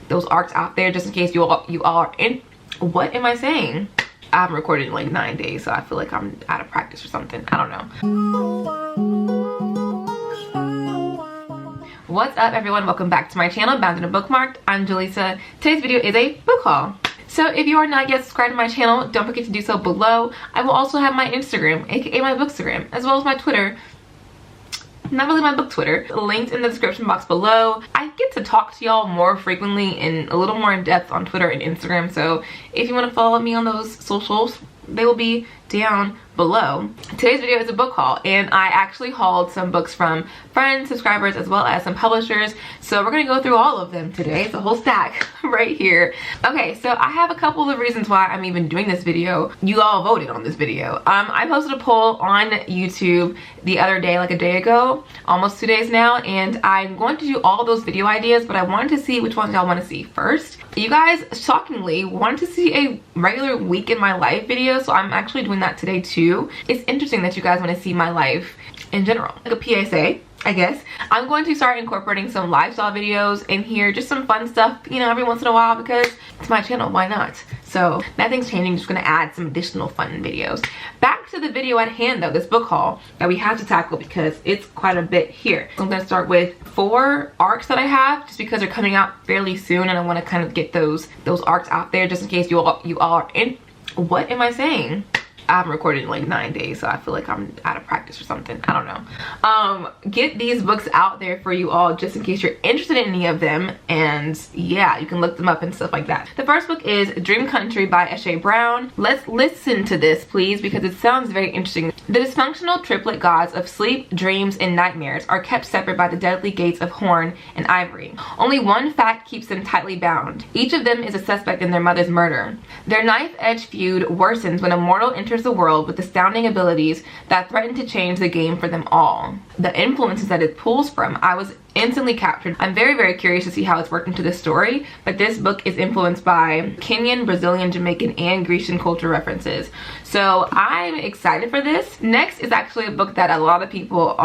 those arcs out there just in case you all are in. What am I saying? I haven't recorded in like 9 days, so I feel like I'm out of practice or something. I don't know. What's up, everyone? Welcome back to my channel, Bound and Bookmarked. I'm Jaleesa. Today's video is a book haul. So if you are not yet subscribed to my channel, don't forget to do so below. I will also have my Instagram, aka my Bookstagram, as well as my Twitter. Not really my book Twitter, linked in the description box below. I get to talk to y'all more frequently and a little more in depth on Twitter and Instagram, so if you want to follow me on those socials, they will be down below. Today's video is a book haul, and I actually hauled some books from friends, subscribers, as well as some publishers, so we're gonna go through all of them today. It's a whole stack right here. Okay, so I have a couple of reasons why I'm even doing this video. You all voted on this video. I posted a poll on YouTube the other day, like a day ago, almost 2 days now, and I'm going to do all those video ideas, but I wanted to see which ones y'all want to see first. You guys shockingly wanted to see a regular week in my life video, so I'm actually doing that today too. It's interesting that you guys want to see my life in general, like a PSA, I guess. I'm going to start incorporating some lifestyle videos in here, just some fun stuff, you know, every once in a while, because it's my channel, why not? So nothing's changing, just gonna add some additional fun videos. Back to the video at hand though, this book haul that we have to tackle because it's quite a bit here. So I'm gonna start with 4 arcs that I have, just because they're coming out fairly soon and I wanna kind of get those arcs out there just in case you all are in. What am I saying? I haven't recorded in like 9 days, so I feel like I'm out of practice or something. I don't know. Get these books out there for you all just in case you're interested in any of them, and yeah, you can look them up and stuff like that. The first book is Dream Country by Eshe Brown. Let's listen to this, please, because it sounds very interesting. The dysfunctional triplet gods of sleep, dreams, and nightmares are kept separate by the deadly gates of horn and ivory. Only one fact keeps them tightly bound. Each of them is a suspect in their mother's murder. Their knife-edge feud worsens when a mortal enters the world with astounding abilities that threaten to change the game for them all. The influences that it pulls from, I was instantly captured. I'm very, very curious to see how it's worked into this story, but this book is influenced by Kenyan, Brazilian, Jamaican, and Grecian culture references. So I'm excited for this. Next is actually a book that a lot of people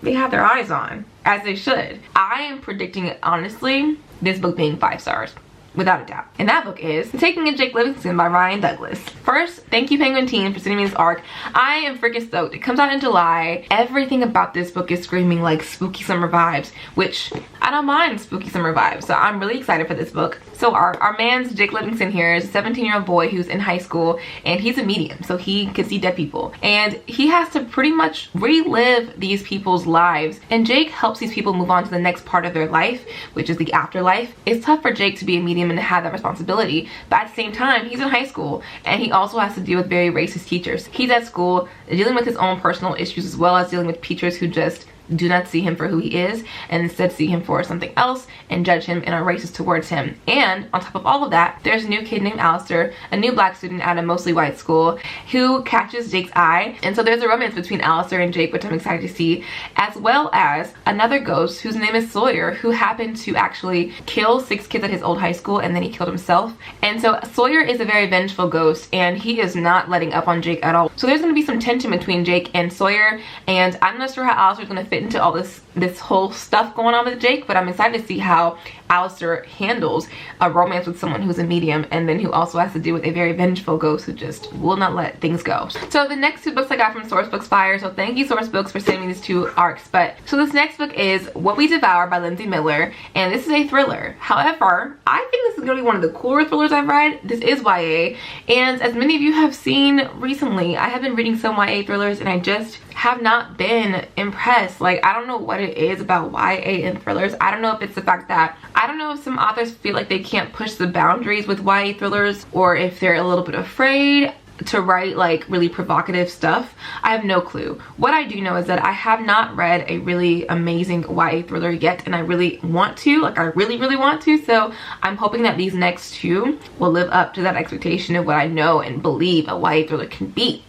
they have their eyes on, as they should. I am predicting, honestly, this book being 5 stars. Without a doubt. And that book is The Taking of Jake Livingston by Ryan Douglas. First, thank you Penguin Teen for sending me this arc. I am freaking stoked. It comes out in July. Everything about this book is screaming like spooky summer vibes, which I don't mind spooky summer vibes. So I'm really excited for this book. So our man's Jake Livingston here is a 17-year-old boy who's in high school, and he's a medium, so he can see dead people. And he has to pretty much relive these people's lives. And Jake helps these people move on to the next part of their life, which is the afterlife. It's tough for Jake to be a medium and to have that responsibility, but at the same time he's in high school and he also has to deal with very racist teachers. He's at school dealing with his own personal issues, as well as dealing with teachers who just do not see him for who he is and instead see him for something else and judge him and are racist towards him. And on top of all of that, there's a new kid named Alistair, a new black student at a mostly white school, who catches Jake's eye. And so there's a romance between Alistair and Jake, which I'm excited to see, as well as another ghost whose name is Sawyer, who happened to actually kill 6 kids at his old high school, and then he killed himself. And so Sawyer is a very vengeful ghost, and he is not letting up on Jake at all. So there's going to be some tension between Jake and Sawyer, and I'm not sure how Alistair's going to fit into all this whole stuff going on with Jake, but I'm excited to see how Alistair handles a romance with someone who's a medium and then who also has to deal with a very vengeful ghost who just will not let things go. So the next 2 books I got from Sourcebooks Fire, so thank you Sourcebooks for sending me these 2 arcs. But so this next book is What We Devour by Lindsay Miller, and this is a thriller. However, I think this is going to be one of the cooler thrillers I've read. This is YA, and as many of you have seen recently, I have been reading some YA thrillers and I just have not been impressed. Like, I don't know what it is about YA and thrillers. I don't know if it's the fact that I don't know if some authors feel like they can't push the boundaries with YA thrillers, or if they're a little bit afraid to write like really provocative stuff. I have no clue. What I do know is that I have not read a really amazing YA thriller yet, and I really want to, like I really want to, so I'm hoping that these next 2 will live up to that expectation of what I know and believe a YA thriller can be.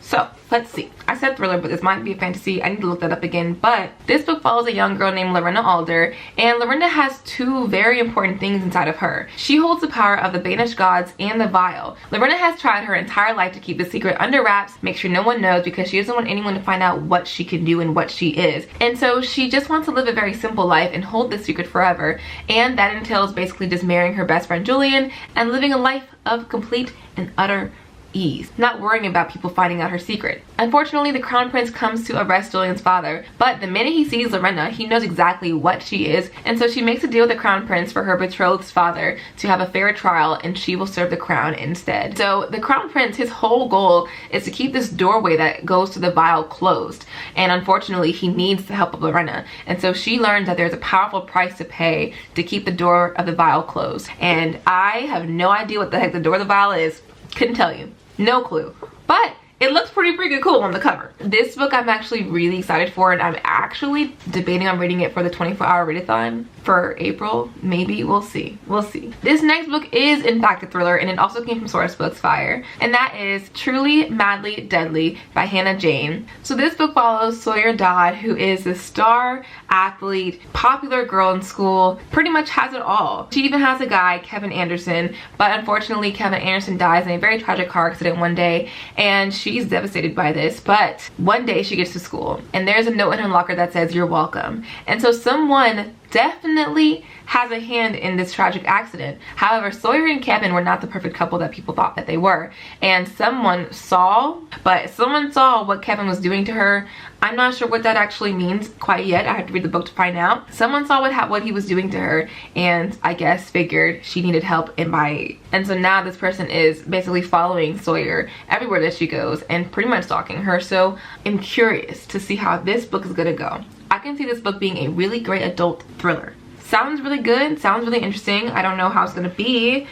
So let's see. I said thriller, but this might be a fantasy. I need to look that up again. But this book follows a young girl named Lorinda Alder, and Lorinda has two very important things inside of her. She holds the power of the banished gods and the vial. Lorinda has tried her entire life to keep the secret under wraps, make sure no one knows, because she doesn't want anyone to find out what she can do and what she is. And so she just wants to live a very simple life and hold this secret forever. And that entails basically just marrying her best friend Julian and living a life of complete and utter ease, not worrying about people finding out her secret. Unfortunately, the crown prince comes to arrest Julian's father, but the minute he sees Lorinda, he knows exactly what she is, and so she makes a deal with the crown prince for her betrothed's father to have a fair trial, and she will serve the crown instead. So the crown prince, his whole goal is to keep this doorway that goes to the vial closed, and unfortunately he needs the help of Lorinda, and so she learns that there's a powerful price to pay to keep the door of the vial closed. And I have no idea what the heck the door of the vial is. Couldn't tell you. No clue. But it looks pretty freaking cool on the cover. This book I'm actually really excited for, and I'm actually debating on reading it for the 24-hour readathon for April. Maybe. We'll see. We'll see. This next book is in fact a thriller, and it also came from Source Books Fire, and that is Truly Madly Deadly by Hannah Jane. So this book follows Sawyer Dodd, who is the star athlete, popular girl in school, pretty much has it all. She even has a guy, Kevin Anderson, but unfortunately Kevin Anderson dies in a very tragic car accident one day, and she's devastated by this. But one day she gets to school, and there's a note in her locker that says, "You're welcome." And so someone definitely has a hand in this tragic accident. However, Sawyer and Kevin were not the perfect couple that people thought that they were, and someone saw what Kevin was doing to her. I'm not sure what that actually means quite yet. I have to read the book to find out. Someone saw what he was doing to her, and I guess figured she needed help, and so now this person is basically following Sawyer everywhere that she goes and pretty much stalking her. So I'm curious to see how this book is gonna go. I can see this book being a really great adult thriller. Sounds really good, sounds really interesting. I don't know how it's gonna be.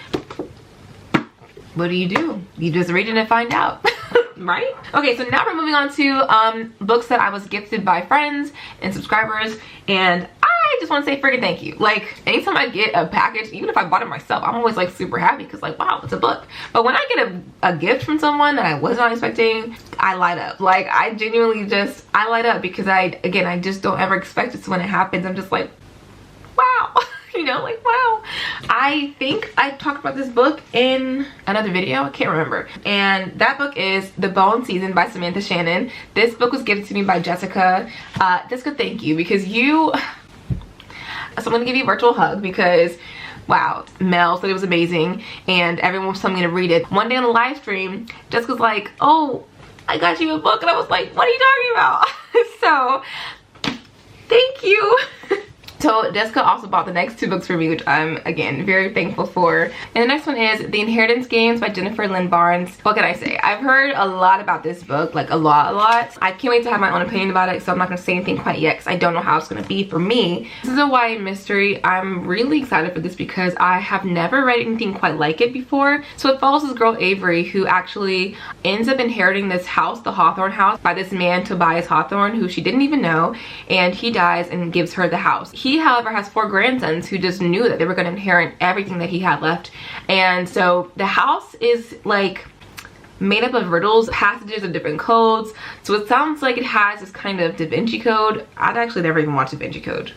What do? You just read it and find out. Right? Okay, so now we're moving on to books that I was gifted by friends and subscribers, and I just want to say freaking thank you. Like, anytime I get a package, even if I bought it myself, I'm always like super happy because like, wow, it's a book. But when I get a gift from someone that I was not expecting, I light up. Like, I genuinely just, I light up because I just don't ever expect it. So when it happens, I'm just like, wow. You know, like, wow. I think I talked about this book in another video, I can't remember, and that book is The Bone Season by Samantha Shannon. This book was gifted to me by Jessica. Jessica, thank you, because so I'm gonna give you a virtual hug because wow, Mel said it was amazing and everyone was telling me to read it. One day on the live stream, Jessica's like, oh, I got you a book, and I was like, what are you talking about? So thank you. So Jessica also bought the next two books for me, which I'm, again, very thankful for. And the next one is The Inheritance Games by Jennifer Lynn Barnes. What can I say? I've heard a lot about this book, like a lot. I can't wait to have my own opinion about it, so I'm not going to say anything quite yet because I don't know how it's going to be for me. This is a YA mystery. I'm really excited for this because I have never read anything quite like it before. So it follows this girl, Avery, who actually ends up inheriting this house, the Hawthorne house, by this man, Tobias Hawthorne, who she didn't even know, and he dies and gives her the house. He, however, has 4 grandsons who just knew that they were going to inherit everything that he had left. And so the house is like made up of riddles, passages of different codes. So it sounds like it has this kind of Da Vinci Code. I'd actually never even watched Da Vinci Code.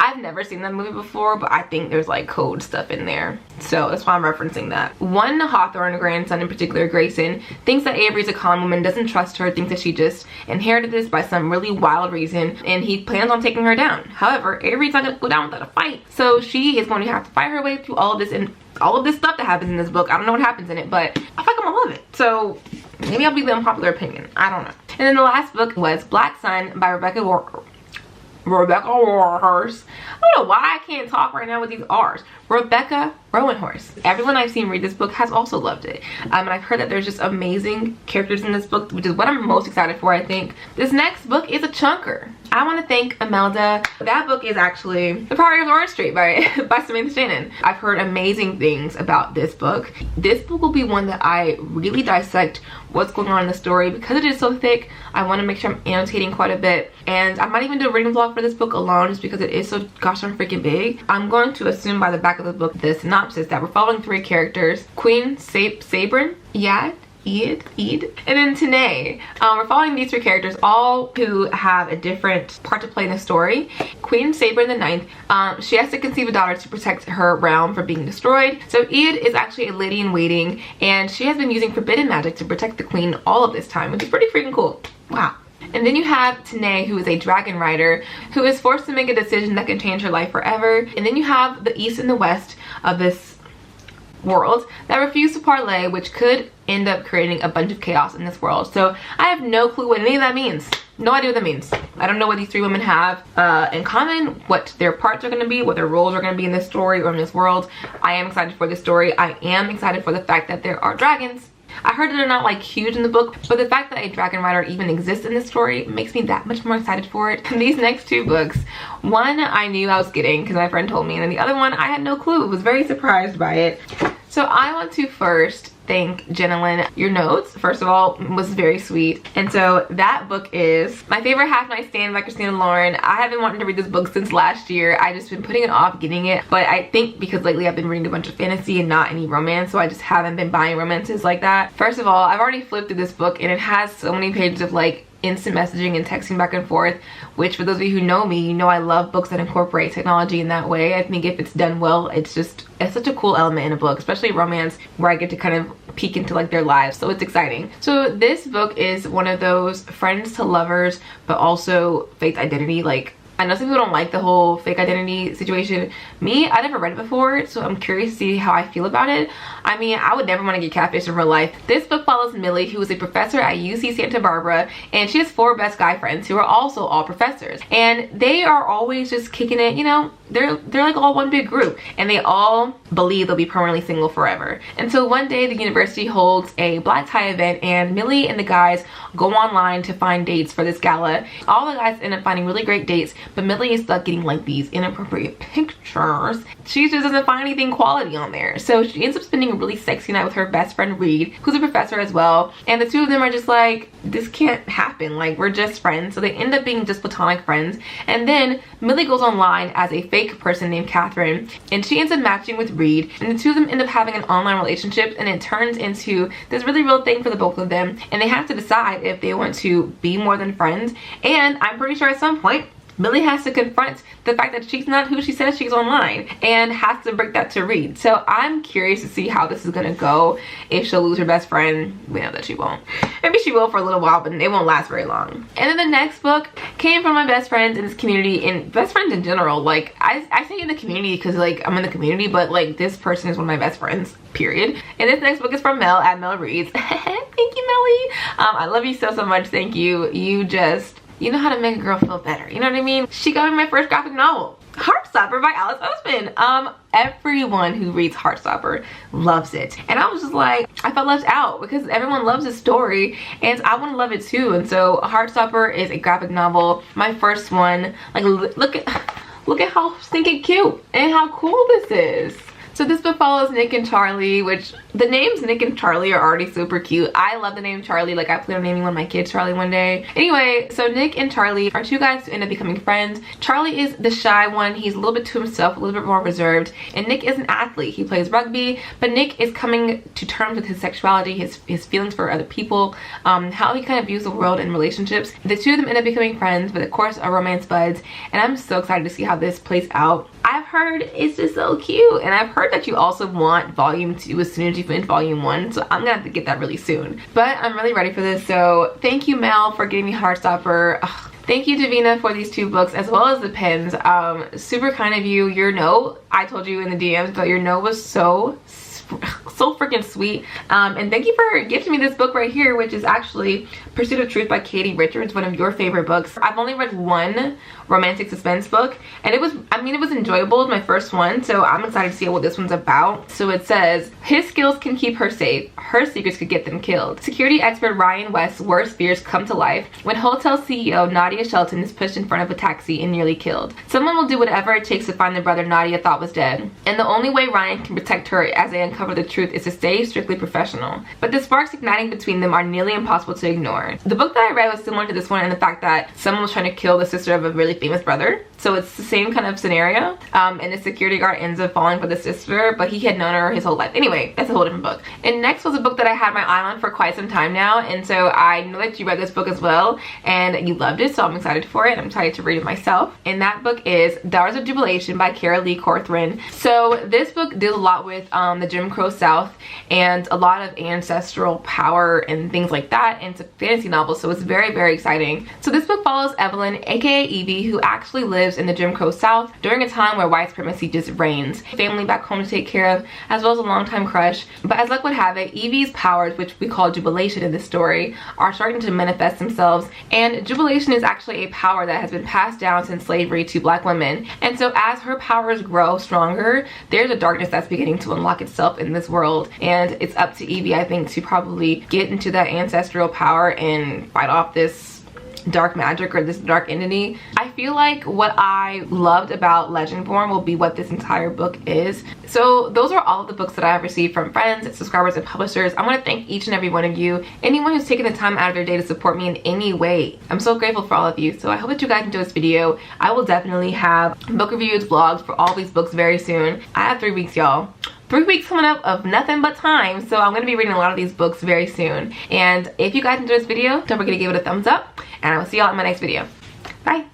I've never seen that movie before, but I think there's like code stuff in there. So that's why I'm referencing that. One Hawthorne grandson in particular, Grayson, thinks that Avery's a con woman, doesn't trust her, thinks that she just inherited this by some really wild reason, and he plans on taking her down. However, Avery's not gonna go down without a fight. So she is going to have to fight her way through all of this, and all of this stuff that happens in this book. I don't know what happens in it, but I feel like I'm gonna love it. So maybe I'll be the unpopular opinion. I don't know. And then the last book was Black Sun by Rebecca Warhorse. I don't know why I can't talk right now with these R's. Rebecca Rowanhorse. Everyone I've seen read this book has also loved it. And I've heard that there's just amazing characters in this book, which is what I'm most excited for, I think. This next book is a chunker. I want to thank Imelda. That book is actually The Priory of Orange Street by Samantha Shannon. I've heard amazing things about this book. This book will be one that I really dissect what's going on in the story. Because it is so thick, I want to make sure I'm annotating quite a bit. And I might even do a reading vlog for this book alone just because it is so gosh darn freaking big. I'm going to assume by the back of the book, the synopsis, that we're following 3 characters. Queen Sabrin, Yad, Eid. And then Tanae. We're following these three characters, all who have a different part to play in the story. Queen Saber in the ninth, she has to conceive a daughter to protect her realm from being destroyed. So Eid is actually a lady in waiting, and she has been using forbidden magic to protect the queen all of this time, which is pretty freaking cool. Wow. And then you have Tanae, who is a dragon rider, who is forced to make a decision that can change her life forever. And then you have the east and the west of this world that refuse to parlay, which could end up creating a bunch of chaos in this world. So I have no clue what any of that means. No idea what that means. I don't know what these three women have in common, what their parts are going to be, what their roles are going to be in this story or in this world. I am excited for this story. I am excited for the fact that there are dragons. I heard that they're not like huge in the book, but the fact that a dragon rider even exists in this story makes me that much more excited for it. These next two books, one I knew I was getting because my friend told me, and then the other one I had no clue. I was very surprised by it. So I want to first thank Jennilynn. Your notes, first of all, was very sweet. And so that book is My Favorite Half Night Stand by Christina Lauren. I have been wanting to read this book since last year. I just been putting it off getting it, but I think because lately I've been reading a bunch of fantasy and not any romance, so I just haven't been buying romances like that. First of all, I've already flipped through this book and it has so many pages of like instant messaging and texting back and forth, which for those of you who know me, you know I love books that incorporate technology in that way. I think if it's done well, it's such a cool element in a book, especially romance, where I get to kind of peek into like their lives, so it's exciting. So this book is one of those friends to lovers, but also fake identity. Like, I know some people don't like the whole fake identity situation. Me, I never read it before, so I'm curious to see how I feel about it. I mean, I would never want to get catfished in real life. This book follows Millie, who is a professor at UC Santa Barbara, and she has 4 best guy friends who are also all professors. And they are always just kicking it, you know, they're like all one big group, and they all believe they'll be permanently single forever. Until one day the university holds a black tie event, and Millie and the guys go online to find dates for this gala. All the guys end up finding really great dates, but Millie is stuck getting like these inappropriate pictures. She just doesn't find anything quality on there. So she ends up spending a really sexy night with her best friend Reed, who's a professor as well. And the two of them are just like, this can't happen. Like, we're just friends. So they end up being just platonic friends. And then Millie goes online as a fake person named Catherine, and she ends up matching with Reed. And the two of them end up having an online relationship, and it turns into this really real thing for the both of them. And they have to decide if they want to be more than friends. And I'm pretty sure at some point Millie has to confront the fact that she's not who she says she's online, and has to break that to Reed. So I'm curious to see how this is gonna go. If she'll lose her best friend, we know that she won't. Maybe she will for a little while, but it won't last very long. And then the next book came from my best friends in this community, and best friends in general. Like, I say in the community because like I'm in the community, but like this person is one of my best friends, period. And this next book is from Mel at Mel Reads. Thank you, Melly. I love you so much. Thank you. You know how to make a girl feel better. You know what I mean? She got me my first graphic novel, Heartstopper by Alice Oseman. Everyone who reads Heartstopper loves it. And I was just like, I felt left out because everyone loves this story and I want to love it too. And so Heartstopper is a graphic novel, my first one. Like, look at how stinking cute and how cool this is. So this book follows Nick and Charlie, which the names Nick and Charlie are already super cute. I love the name Charlie. Like, I plan on naming one of my kids Charlie one day. Anyway, so Nick and Charlie are two guys who end up becoming friends. Charlie is the shy one. He's a little bit to himself, a little bit more reserved. And Nick is an athlete. He plays rugby, but Nick is coming to terms with his sexuality, his feelings for other people, how he kind of views the world and relationships. The two of them end up becoming friends, but of course are romance buds. And I'm so excited to see how this plays out. I've heard it's just so cute, and I've heard that you also want volume 2 as soon as you finish volume 1, so I'm gonna have to get that really soon. But I'm really ready for this, so thank you, Mel, for getting me Heartstopper. Ugh. Thank you, Divena, for these 2 books, as well as the pens. Super kind of you. Your note, I told you in the DMs, but your note was so freaking sweet. And thank you for gifting me this book right here, which is actually Pursuit of Truth by Katie Richards, one of your favorite books. I've only read one romantic suspense book, and it was enjoyable. It was my first one, so I'm excited to see what this one's about. So it says, his skills can keep her safe, her secrets could get them killed. Security expert Ryan West's worst fears come to life when hotel CEO Nadia Shelton is pushed in front of a taxi and nearly killed. Someone will do whatever it takes to find the brother Nadia thought was dead, and the only way Ryan can protect her as they uncover the truth is to stay strictly professional. But the sparks igniting between them are nearly impossible to ignore. The book that I read was similar to this one in the fact that someone was trying to kill the sister of a really famous brother. So it's the same kind of scenario, and the security guard ends up falling for the sister, but he had known her his whole life. Anyway, that's a whole different book. And next was a book that I had my eye on for quite some time now, and so I know that you read this book as well and you loved it, so I'm excited for it. I'm excited to read it myself. And that book is Daughters of Jubilation by Kara Lee Corcoran. So this book deals a lot with the Jim Crow South and a lot of ancestral power and things like that, and it's a fantasy novel, so it's very, very exciting. So this book follows Evelyn, aka Evie, who actually lives in the Jim Crow South during a time where white supremacy just reigns. Family back home to take care of, as well as a longtime crush. But as luck would have it, Evie's powers, which we call jubilation in this story, are starting to manifest themselves, and jubilation is actually a power that has been passed down since slavery to black women. And so as her powers grow stronger, there's a darkness that's beginning to unlock itself in this world, and it's up to Evie, I think, to probably get into that ancestral power and fight off this dark magic or this dark entity. I feel like what I loved about Legendborn will be what this entire book is. So those are all of the books that I have received from friends, subscribers, and publishers. I want to thank each and every one of you, anyone who's taken the time out of their day to support me in any way. I'm so grateful for all of you. So I hope that you guys enjoy this video. I will definitely have book reviews, vlogs for all these books very soon. I have 3 weeks, y'all. 3 weeks coming up of nothing but time, so I'm going to be reading a lot of these books very soon. And if you guys enjoyed this video, don't forget to give it a thumbs up, and I will see y'all in my next video. Bye!